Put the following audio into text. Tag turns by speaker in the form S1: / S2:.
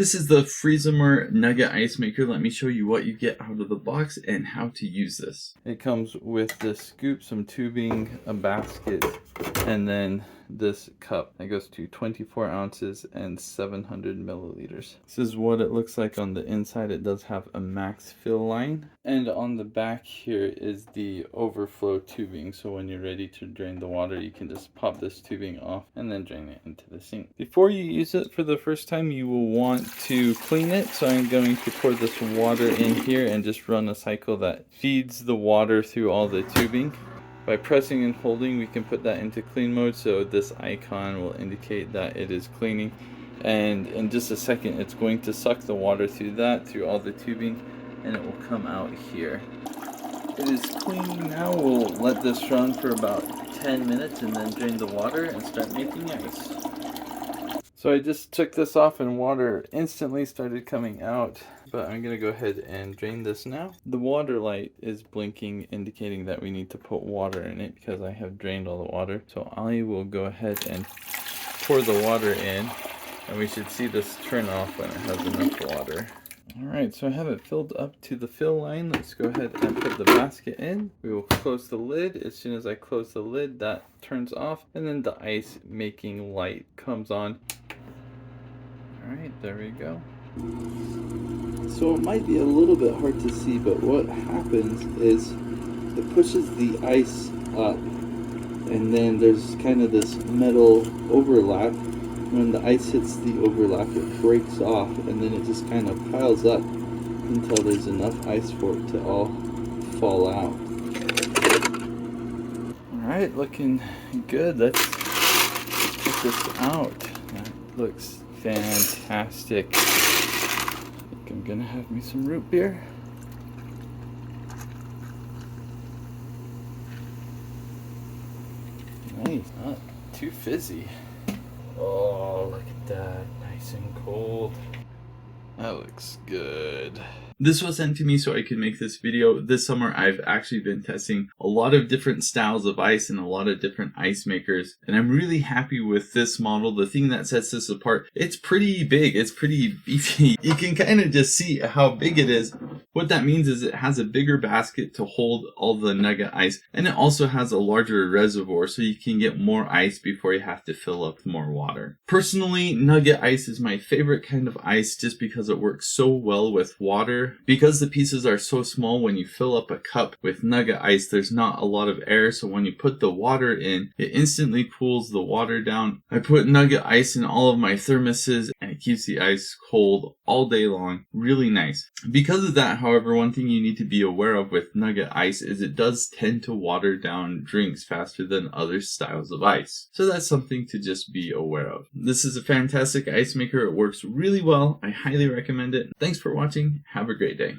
S1: This is the Freezimer Nugget Ice Maker. Let me show you what you get out of the box and how to use this. It comes with this scoop, some tubing, a basket, and then this cup that goes to 24 ounces and 700 milliliters. This is what it looks like on the inside. It does have a max fill line. And on the back here is the overflow tubing. So when you're ready to drain the water, you can just pop this tubing off and then drain it into the sink. Before you use it for the first time, you will want to clean it. So I'm going to pour this water in here and just run a cycle that feeds the water through all the tubing. By pressing and holding, we can put that into clean mode, so this icon will indicate that it is cleaning. And in just a second, it's going to suck the water through all the tubing, and it will come out here. It is cleaning now. We'll let this run for about 10 minutes and then drain the water and start making ice. So I just took this off and water instantly started coming out. But I'm going to go ahead and drain this now. The water light is blinking, indicating that we need to put water in it because I have drained all the water. So I will go ahead and pour the water in, and we should see this turn off when it has enough water. Alright, so I have it filled up to the fill line. Let's go ahead and put the basket in. We will close the lid. As soon as I close the lid, that turns off, and then the ice making light comes on. Alright, there we go. So it might be a little bit hard to see, but what happens is it pushes the ice up, and then there's kind of this metal overlap. When the ice hits the overlap, it breaks off, and then it just kind of piles up until there's enough ice for it to all fall out. Alright, looking good. Let's check this out. That looks fantastic. I'm gonna have me some root beer. Nice, not too fizzy. Oh, look at that, nice and cold. That looks good. This was sent to me so I could make this video. This summer I've actually been testing a lot of different styles of ice and a lot of different ice makers, and I'm really happy with this model. The thing that sets this apart, it's pretty big, it's pretty beefy. You can kind of just see how big it is. What that means is it has a bigger basket to hold all the nugget ice, and it also has a larger reservoir so you can get more ice before you have to fill up more water. Personally, nugget ice is my favorite kind of ice just because it works so well with water. Because the pieces are so small, when you fill up a cup with nugget ice, there's not a lot of air, so when you put the water in, it instantly pulls the water down. I put nugget ice in all of my thermoses, and it keeps the ice cold all day long. Really nice. Because of that, however, one thing you need to be aware of with nugget ice is it does tend to water down drinks faster than other styles of ice. So that's something to just be aware of. This is a fantastic ice maker. It works really well. I highly recommend it. Thanks for watching. Have a great day.